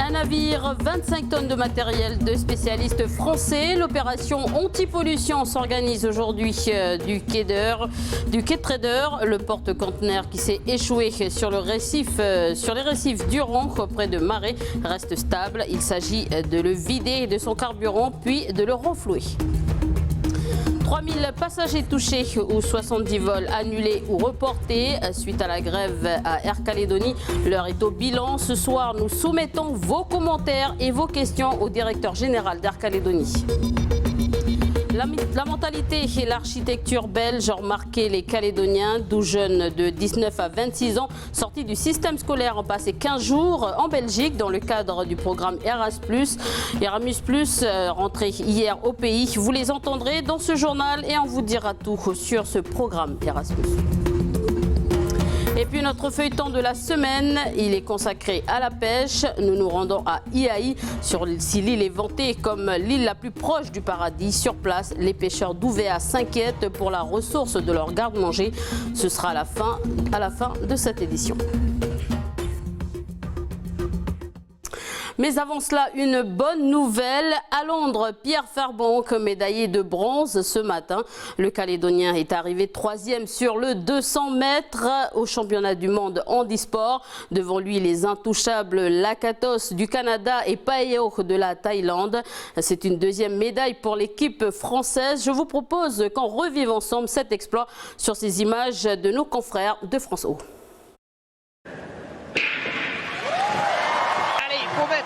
Un navire, 25 tonnes de matériel de spécialistes français. L'opération anti-pollution s'organise aujourd'hui du quai Trader. Le porte-conteneur qui s'est échoué sur les récifs du Rang près de Marais reste stable. Il s'agit de le vider de son carburant puis de le renflouer. 3000 passagers touchés ou 70 vols annulés ou reportés suite à la grève à Air Calédonie. L'heure est au bilan. Ce soir, nous soumettons vos commentaires et vos questions au directeur général d'Air Calédonie. La mentalité et l'architecture belge ont marqué les Calédoniens. 12 jeunes de 19 à 26 ans sortis du système scolaire ont passé 15 jours en Belgique dans le cadre du programme Erasmus+, rentré hier au pays. Vous les entendrez dans ce journal et on vous dira tout sur ce programme Erasmus. Et puis notre feuilleton de la semaine, il est consacré à la pêche. Nous nous rendons à Ihaï. Si l'île est vantée comme l'île la plus proche du paradis, sur place, les pêcheurs d'Ouvéa s'inquiètent pour la ressource de leur garde-manger. Ce sera à la fin de cette édition. Mais avant cela, une bonne nouvelle. À Londres, Pierre Fairbank, médaillé de bronze ce matin. Le Calédonien est arrivé 3e sur le 200 mètres au championnat du monde handisport. Devant lui, les intouchables Lakatos du Canada et Paeo de la Thaïlande. C'est une deuxième médaille pour l'équipe française. Je vous propose qu'on revive ensemble cet exploit sur ces images de nos confrères de France O.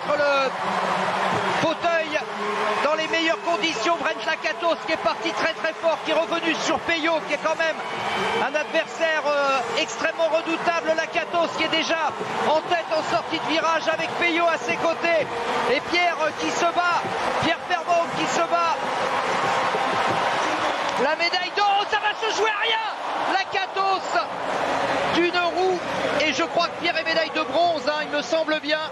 Le fauteuil dans les meilleures conditions. Brent Lakatos qui est parti très fort, qui est revenu sur Peyo, qui est quand même un adversaire extrêmement redoutable. Lakatos qui est déjà en tête en sortie de virage avec Peyo à ses côtés. Et Pierre qui se bat, Pierre Fairbank qui se bat. La médaille d'or, ça va se jouer à rien. Lakatos d'une roue. Et je crois que Pierre est médaille de bronze, il me semble bien.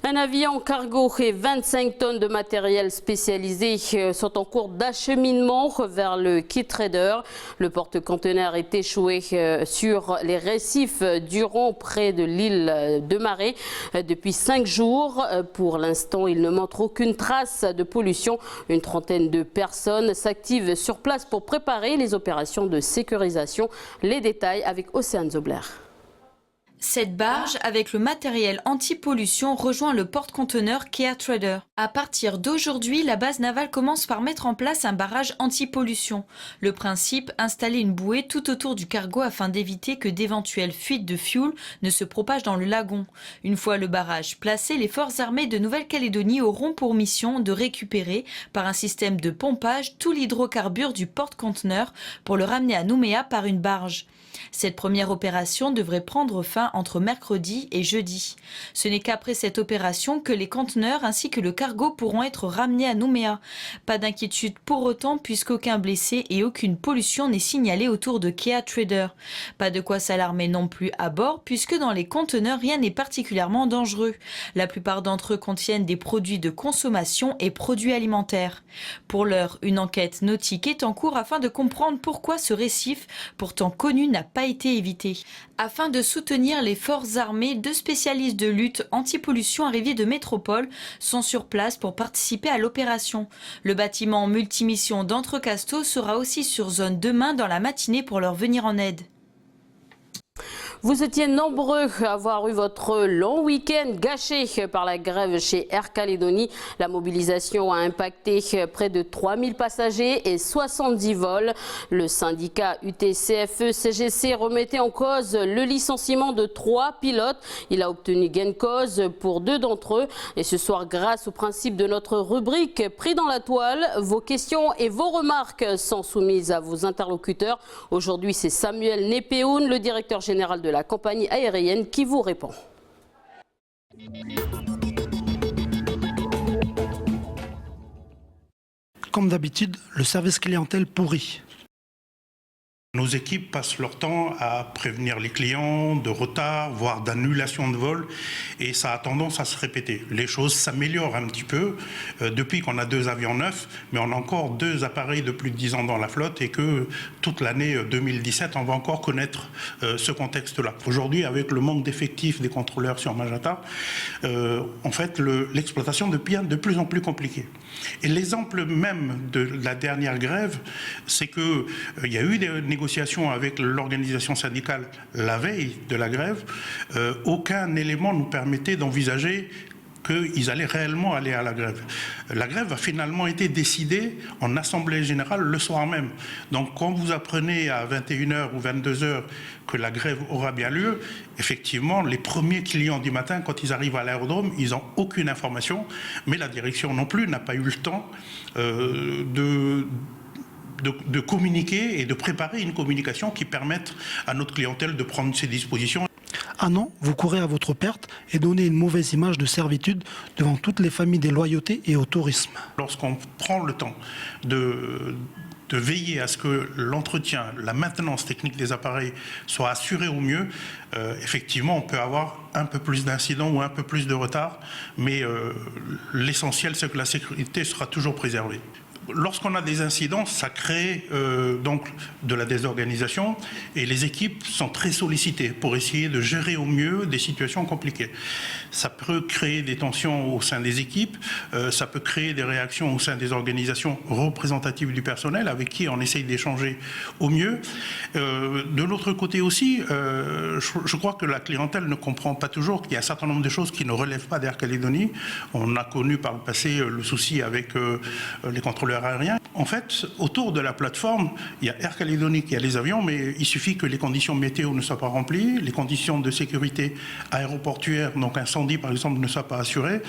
Un avion cargo et 25 tonnes de matériel spécialisé sont en cours d'acheminement vers le quai Trader. Le porte-conteneur est échoué sur les récifs du Rang près de l'île de Marais depuis 5 jours. Pour l'instant, il ne montre aucune trace de pollution. Une trentaine de personnes s'activent sur place pour préparer les opérations de sécurisation. Les détails avec Océane Zobler. Cette barge, avec le matériel anti-pollution, rejoint le porte-conteneur quai Trader. À partir d'aujourd'hui, la base navale commence par mettre en place un barrage anti-pollution. Le principe, installer une bouée tout autour du cargo afin d'éviter que d'éventuelles fuites de fuel ne se propagent dans le lagon. Une fois le barrage placé, les forces armées de Nouvelle-Calédonie auront pour mission de récupérer, par un système de pompage, tout l'hydrocarbure du porte-conteneur pour le ramener à Nouméa par une barge. Cette première opération devrait prendre fin entre mercredi et jeudi. Ce n'est qu'après cette opération que les conteneurs ainsi que le cargo pourront être ramenés à Nouméa. Pas d'inquiétude pour autant puisqu'aucun blessé et aucune pollution n'est signalé autour de quai Trader. Pas de quoi s'alarmer non plus à bord puisque dans les conteneurs rien n'est particulièrement dangereux. La plupart d'entre eux contiennent des produits de consommation et produits alimentaires. Pour l'heure, une enquête nautique est en cours afin de comprendre pourquoi ce récif, pourtant connu, n'a pas été évité. Afin de soutenir les forces armées, 2 spécialistes de lutte anti-pollution arrivés de métropole sont sur place pour participer à l'opération. Le bâtiment multimission d'Entrecasteaux sera aussi sur zone demain dans la matinée pour leur venir en aide. Vous étiez nombreux à avoir eu votre long week-end gâché par la grève chez Air Calédonie. La mobilisation a impacté près de 3000 passagers et 70 vols. Le syndicat UTCFE-CGC remettait en cause le licenciement de 3 pilotes. Il a obtenu gain de cause pour 2 d'entre eux. Et ce soir, grâce au principe de notre rubrique Pris dans la toile, vos questions et vos remarques sont soumises à vos interlocuteurs. Aujourd'hui, c'est Samuel Nepéoun, le directeur général de la compagnie aérienne, qui vous répond. Comme d'habitude, le service clientèle pourri. Nos équipes passent leur temps à prévenir les clients de retard, voire d'annulation de vol, et ça a tendance à se répéter. Les choses s'améliorent un petit peu depuis qu'on a 2 avions neufs, mais on a encore 2 appareils de plus de 10 ans dans la flotte et que toute l'année 2017, on va encore connaître ce contexte-là. Aujourd'hui, avec le manque d'effectifs des contrôleurs sur Magenta, en fait, l'exploitation devient de plus en plus compliquée. Et l'exemple même de la dernière grève, c'est qu'il y a eu des négociations avec l'organisation syndicale la veille de la grève. Aucun élément nous permettait d'envisager qu'ils allaient réellement aller à la grève. La grève a finalement été décidée en assemblée générale le soir même. Donc quand vous apprenez à 21h ou 22h que la grève aura bien lieu, effectivement, les premiers clients du matin, quand ils arrivent à l'aérodrome, ils n'ont aucune information, mais la direction non plus n'a pas eu le temps de communiquer et de préparer une communication qui permette à notre clientèle de prendre ses dispositions. Ah non, vous courez à votre perte et donnez une mauvaise image de servitude devant toutes les familles des loyautés et au tourisme. Lorsqu'on prend le temps de veiller à ce que l'entretien, la maintenance technique des appareils soit assurée au mieux, effectivement, on peut avoir un peu plus d'incidents ou un peu plus de retard, mais l'essentiel, c'est que la sécurité sera toujours préservée. Lorsqu'on a des incidents, ça crée donc de la désorganisation et les équipes sont très sollicitées pour essayer de gérer au mieux des situations compliquées. Ça peut créer des tensions au sein des équipes, ça peut créer des réactions au sein des organisations représentatives du personnel avec qui on essaye d'échanger au mieux. De l'autre côté aussi, je crois que la clientèle ne comprend pas toujours qu'il y a un certain nombre de choses qui ne relèvent pas d'Air Calédonie. On a connu par le passé le souci avec les contrôleurs aériens. En fait, autour de la plateforme, il y a Air Calédonie qui a les avions, mais il suffit que les conditions météo ne soient pas remplies, les conditions de sécurité aéroportuaire, donc incendie par exemple, ne soient pas assurées.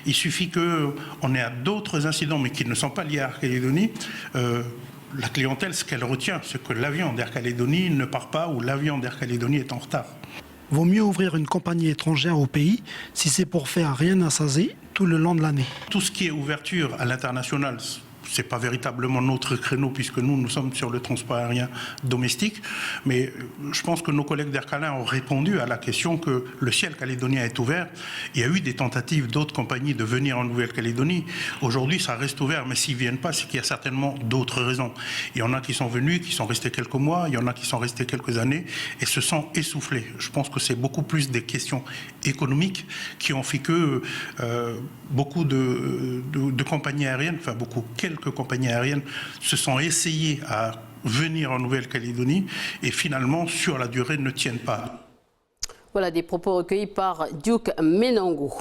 Il suffit qu'on ait d'autres incidents, mais qui ne sont pas liés à Air Calédonie. La clientèle, ce qu'elle retient, c'est que l'avion d'Air Calédonie ne part pas ou l'avion d'Air Calédonie est en retard. Vaut mieux ouvrir une compagnie étrangère au pays si c'est pour faire rien à saser tout le long de l'année. Tout ce qui est ouverture à l'international, c'est pas véritablement notre créneau puisque nous sommes sur le transport aérien domestique. Mais je pense que nos collègues d'Air Calin ont répondu à la question que le ciel calédonien est ouvert. Il y a eu des tentatives d'autres compagnies de venir en Nouvelle-Calédonie. Aujourd'hui, ça reste ouvert, mais s'ils ne viennent pas, c'est qu'il y a certainement d'autres raisons. Il y en a qui sont venus, qui sont restés quelques mois, il y en a qui sont restés quelques années et se sont essoufflés. Je pense que c'est beaucoup plus des questions économiques qui ont fait que beaucoup de compagnies aériennes, enfin quelques compagnies aériennes se sont essayées à venir en Nouvelle-Calédonie et finalement, sur la durée, ne tiennent pas. Voilà des propos recueillis par Duke Menango.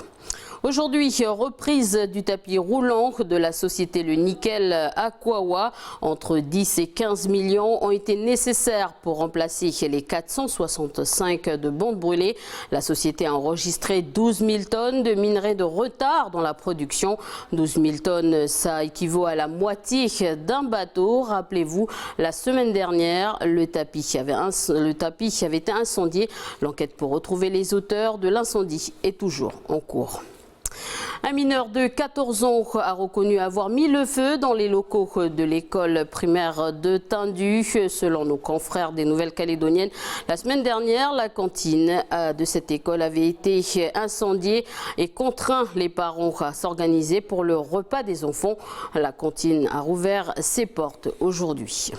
Aujourd'hui, reprise du tapis roulant de la société Le Nickel Aquawa. Entre 10 et 15 millions ont été nécessaires pour remplacer les 465 de bandes brûlées. La société a enregistré 12 000 tonnes de minerais de retard dans la production. 12 000 tonnes, ça équivaut à la moitié d'un bateau. Rappelez-vous, la semaine dernière, le tapis avait été incendié. L'enquête pour retrouver les auteurs de l'incendie est toujours en cours. Un mineur de 14 ans a reconnu avoir mis le feu dans les locaux de l'école primaire de Tindu. Selon nos confrères des Nouvelles-Calédoniennes, la semaine dernière, la cantine de cette école avait été incendiée et contraint les parents à s'organiser pour le repas des enfants. La cantine a rouvert ses portes aujourd'hui.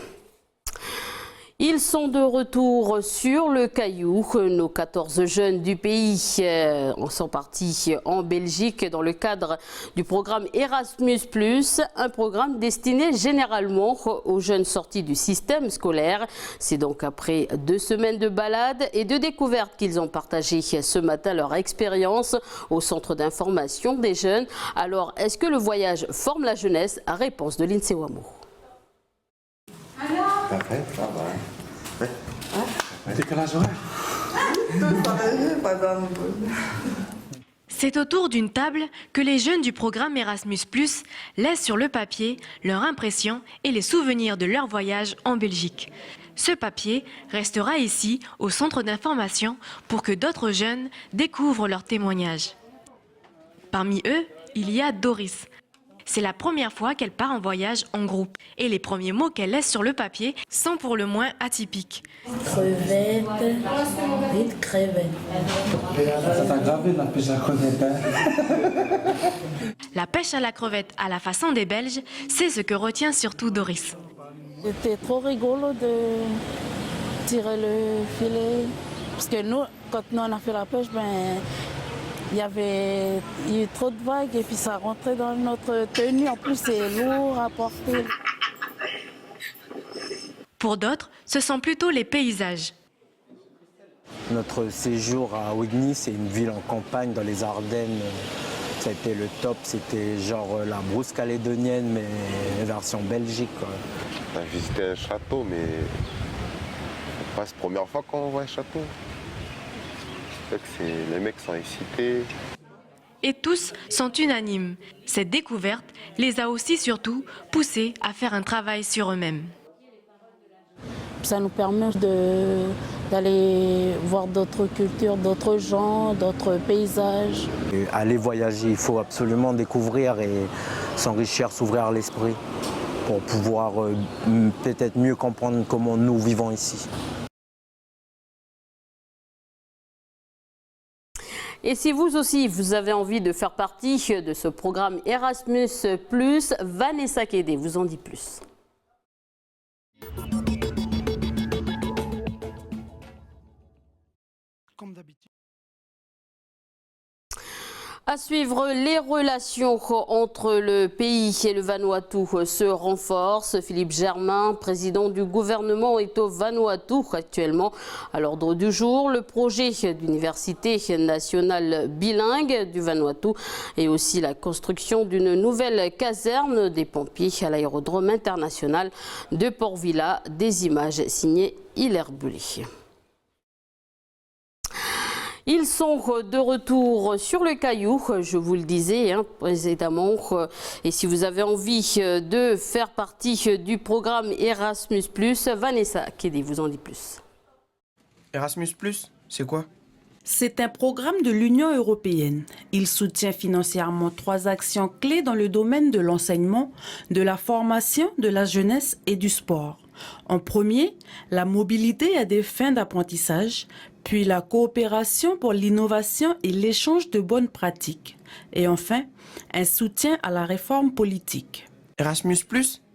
Ils sont de retour sur le Caillou. Nos 14 jeunes du pays sont partis en Belgique dans le cadre du programme Erasmus+, un programme destiné généralement aux jeunes sortis du système scolaire. C'est donc après 2 semaines de balade et de découvertes qu'ils ont partagé ce matin leur expérience au centre d'information des jeunes. Alors, est-ce que le voyage forme la jeunesse? Réponse de Lindsay Wamo. Parfait, ça va. Décalage horaire. C'est autour d'une table que les jeunes du programme Erasmus+ laissent sur le papier leurs impressions et les souvenirs de leur voyage en Belgique. Ce papier restera ici au centre d'information pour que d'autres jeunes découvrent leurs témoignages. Parmi eux, il y a Doris. C'est la première fois qu'elle part en voyage en groupe. Et les premiers mots qu'elle laisse sur le papier sont pour le moins atypiques. Crevette, vite crevette. Ça t'a gravé la pêche à la crevette, hein? La pêche à la crevette à la façon des Belges, c'est ce que retient surtout Doris. C'était trop rigolo de tirer le filet. Parce que nous, quand nous on a fait la pêche, il y avait eu trop de vagues et puis ça rentrait dans notre tenue. En plus, c'est lourd à porter. Pour d'autres, ce sont plutôt les paysages. Notre séjour à Ouigny, c'est une ville en campagne dans les Ardennes. Ça a été le top, c'était genre la brousse calédonienne, mais version Belgique, quoi. On a visité un château, mais c'est la première fois qu'on voit un château. Les mecs sont excités. Et tous sont unanimes. Cette découverte les a aussi surtout poussés à faire un travail sur eux-mêmes. Ça nous permet d'aller voir d'autres cultures, d'autres gens, d'autres paysages. Et aller voyager, il faut absolument découvrir et s'enrichir, s'ouvrir l'esprit pour pouvoir peut-être mieux comprendre comment nous vivons ici. Et si vous aussi, vous avez envie de faire partie de ce programme Erasmus+, Vanessa Kédé vous en dit plus. Comme d'habitude. À suivre, les relations entre le pays et le Vanuatu se renforcent. Philippe Germain, président du gouvernement, est au Vanuatu actuellement. À l'ordre du jour, le projet d'université nationale bilingue du Vanuatu et aussi la construction d'une nouvelle caserne des pompiers à l'aérodrome international de Port Vila. Des images signées Hilaire Bullet. Ils sont de retour sur le caillou, je vous le disais précédemment. Et si vous avez envie de faire partie du programme Erasmus+, Vanessa Kédé vous en dit plus. Erasmus+, c'est quoi? C'est un programme de l'Union européenne. Il soutient financièrement 3 actions clés dans le domaine de l'enseignement, de la formation, de la jeunesse et du sport. En premier, la mobilité à des fins d'apprentissage, puis la coopération pour l'innovation et l'échange de bonnes pratiques. Et enfin, un soutien à la réforme politique. Erasmus+,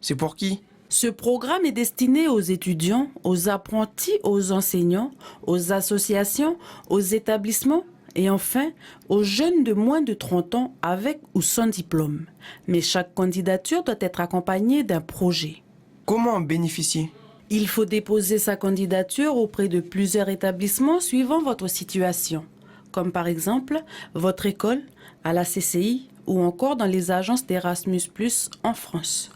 c'est pour qui? Ce programme est destiné aux étudiants, aux apprentis, aux enseignants, aux associations, aux établissements et enfin aux jeunes de moins de 30 ans avec ou sans diplôme. Mais chaque candidature doit être accompagnée d'un projet. Comment en bénéficier? Il faut déposer sa candidature auprès de plusieurs établissements suivant votre situation, comme par exemple votre école, à la CCI ou encore dans les agences d'Erasmus+ en France.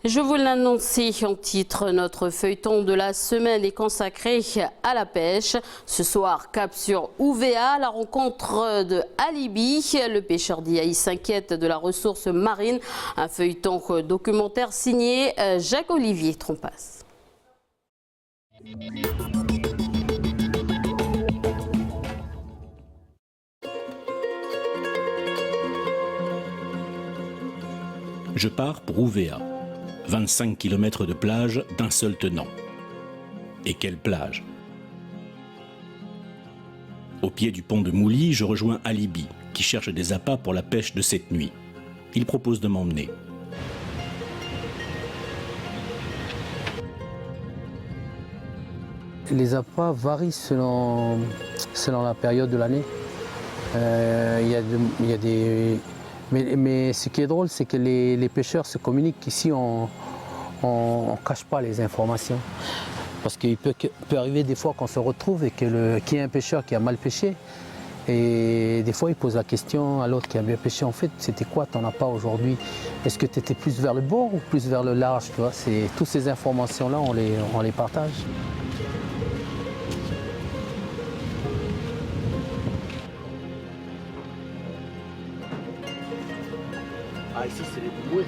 Je vous l'annonçais en titre, notre feuilleton de la semaine est consacré à la pêche. Ce soir, cap sur Ouvéa, la rencontre de Alibi. Le pêcheur d'Iaï s'inquiète de la ressource marine. Un feuilleton documentaire signé Jacques-Olivier Trompas. Je pars pour Ouvéa. 25 km de plage d'un seul tenant. Et quelle plage! Au pied du pont de Mouli, je rejoins Alibi, qui cherche des appâts pour la pêche de cette nuit. Il propose de m'emmener. Les appâts varient selon la période de l'année. Mais ce qui est drôle, c'est que les pêcheurs se communiquent. Ici, on ne cache pas les informations. Parce qu'il peut arriver des fois qu'on se retrouve et qu'il y ait un pêcheur qui a mal pêché. Et des fois, il pose la question à l'autre qui a bien pêché. En fait, c'était quoi ton appât aujourd'hui? Est-ce que tu étais plus vers le bord ou plus vers le large? Tu vois, toutes ces informations-là, on les partage. Ah, ici, c'est les boubouets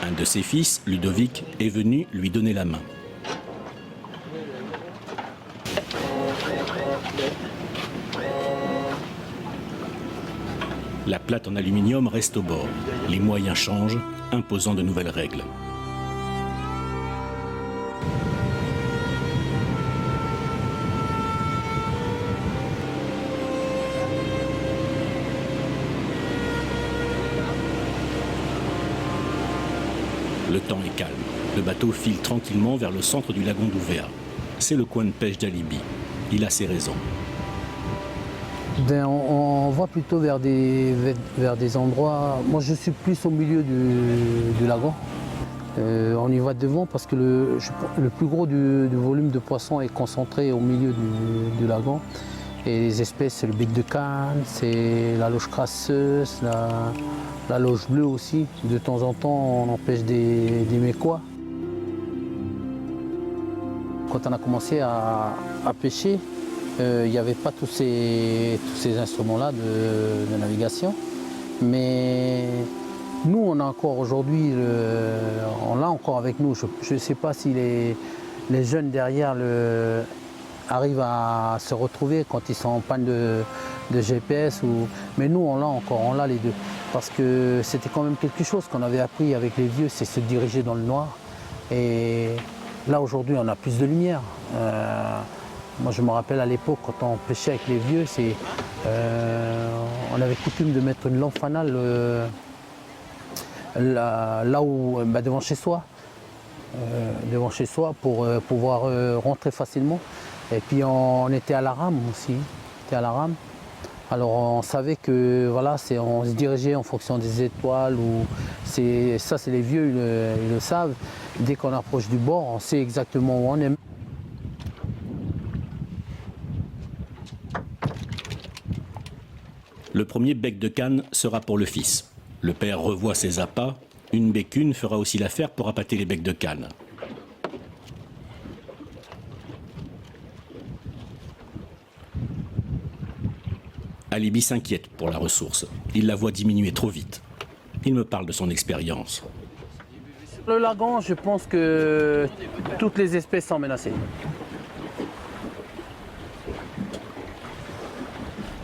Un de ses fils, Ludovic, est venu lui donner la main. La plate en aluminium reste au bord. Les moyens changent, imposant de nouvelles règles. Le temps est calme. Le bateau file tranquillement vers le centre du lagon d'Ouvéa. C'est le coin de pêche d'Alibi. Il a ses raisons. On va plutôt vers des endroits... Moi, je suis plus au milieu du lagon. On y va devant parce que le plus gros du volume de poissons est concentré au milieu du lagon. Et les espèces, c'est le bec de canne, c'est la loge crasseuse, la loge bleue aussi. De temps en temps, on empêche des mécois. Quand on a commencé à pêcher, il n'y avait pas tous ces instruments-là de navigation. Mais nous, on a encore aujourd'hui, on l'a encore avec nous. Je ne sais pas si les jeunes derrière arrivent à se retrouver quand ils sont en panne de GPS. Mais nous, on l'a encore, on l'a les deux. Parce que c'était quand même quelque chose qu'on avait appris avec les vieux, c'est se diriger dans le noir. Et là, aujourd'hui, on a plus de lumière. Moi, je me rappelle à l'époque, quand on pêchait avec les vieux, on avait coutume de mettre une lampe fanale là où, devant chez soi. Pour pouvoir rentrer facilement. Et puis, on était à la rame aussi. Alors on savait que voilà, on se dirigeait en fonction des étoiles. Ça, c'est les vieux, ils le savent. Dès qu'on approche du bord, on sait exactement où on est. Le premier bec de canne sera pour le fils. Le père revoit ses appâts. Une bécune fera aussi l'affaire pour appâter les becs de canne. Alibi s'inquiète pour la ressource. Il la voit diminuer trop vite. Il me parle de son expérience. Le lagon, je pense que toutes les espèces sont menacées.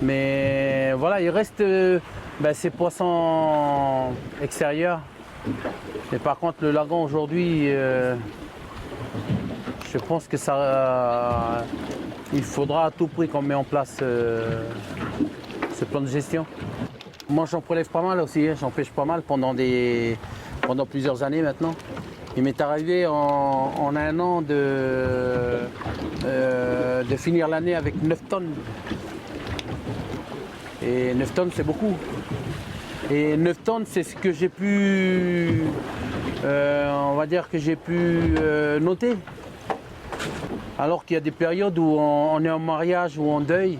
Mais voilà, il reste ces poissons extérieurs. Mais par contre, le lagon aujourd'hui, je pense que il faudra à tout prix qu'on mette en place ce plan de gestion. Moi, j'en prélève pas mal aussi, j'en pêche pas mal pendant plusieurs années maintenant. Il m'est arrivé en un an de finir l'année avec 9 tonnes. Et 9 tonnes, c'est beaucoup. Et 9 tonnes, c'est ce que j'ai pu, on va dire que j'ai pu noter. Alors qu'il y a des périodes où on est en mariage ou en deuil,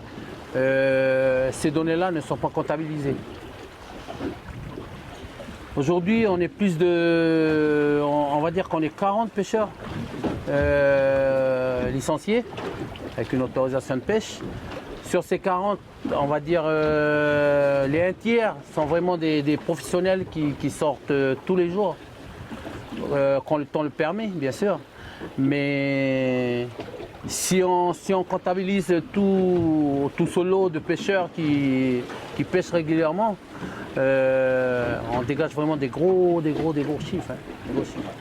ces données-là ne sont pas comptabilisées. Aujourd'hui, on est plus de, on va dire qu'on est 40 pêcheurs licenciés avec une autorisation de pêche. Sur ces 40, on va dire les 1 tiers sont vraiment des professionnels qui sortent tous les jours, quand le temps le permet, bien sûr. Mais si on comptabilise tout ce lot de pêcheurs qui pêchent régulièrement, on dégage vraiment des gros chiffres. Des gros chiffres.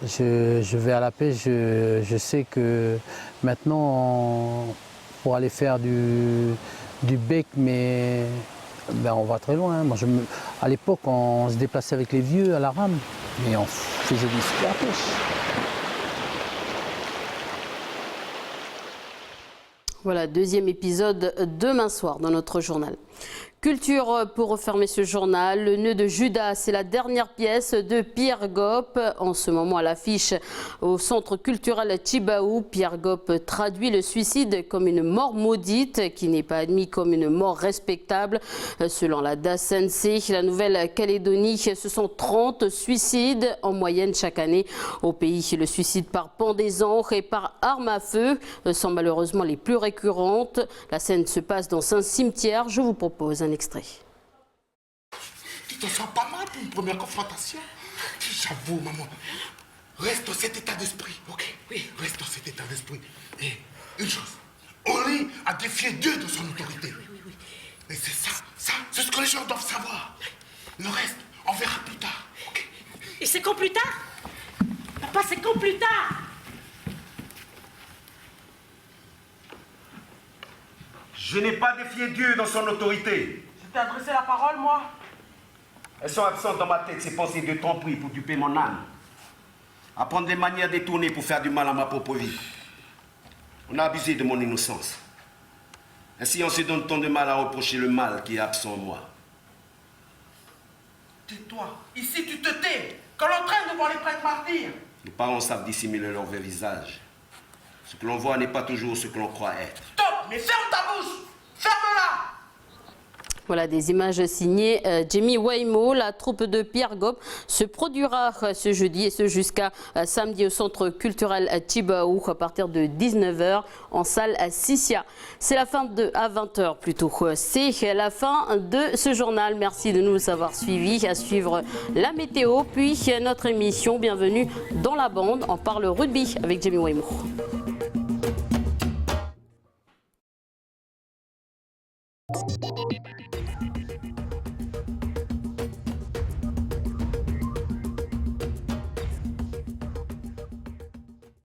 Je vais à la pêche, je sais que maintenant, pour aller faire du bec, mais on va très loin. Moi, à l'époque, on se déplaçait avec les vieux à la rame et on faisait des super pêches. Voilà, deuxième épisode demain soir dans notre journal. Culture pour refermer ce journal. Le nœud de Judas, c'est la dernière pièce de Pierre Gop. En ce moment à l'affiche au centre culturel Tchibaou, Pierre Gop traduit le suicide comme une mort maudite qui n'est pas admis comme une mort respectable. Selon la DASNC, la Nouvelle-Calédonie, ce sont 30 suicides en moyenne chaque année au pays. Le suicide par pendaison et par arme à feu sont malheureusement les plus récurrentes. La scène se passe dans un cimetière. Je vous propose un extrait. Tu te sens pas mal pour une première confrontation? J'avoue, maman. Reste dans cet état d'esprit, ok? Oui. Reste dans cet état d'esprit. Et une chose, Henri a défié Dieu de son autorité. Oui. Et c'est ça Ça, c'est ce que les gens doivent savoir. Le reste, on verra plus tard. Ok. Et c'est quand plus tard? Papa, c'est quand plus tard? Je n'ai pas défié Dieu dans son autorité. Je t'ai adressé la parole, moi. Elles sont absentes dans ma tête, ces pensées de tromperie pour duper mon âme. Apprendre des manières détournées pour faire du mal à ma propre vie. On a abusé de mon innocence. Ainsi, on se donne tant de mal à reprocher le mal qui est absent en moi. Tais-toi. Ici, tu te tais. Quand l'on traîne devant les prêtres martyrs. Les parents savent dissimuler leur vrai visage. Ce que l'on voit n'est pas toujours ce que l'on croit être. Stop, mais ferme ta bouche. Ferme-la. Voilà des images signées Jamie Waymo. La troupe de Pierre Gop se produira ce jeudi et ce jusqu'à samedi au centre culturel Tibaou à partir de 19h en salle Sissia. C'est la fin à 20h plutôt. C'est la fin de ce journal. Merci de nous avoir suivis. À suivre la météo puis notre émission Bienvenue dans la bande. On parle rugby avec Jamie Waymo.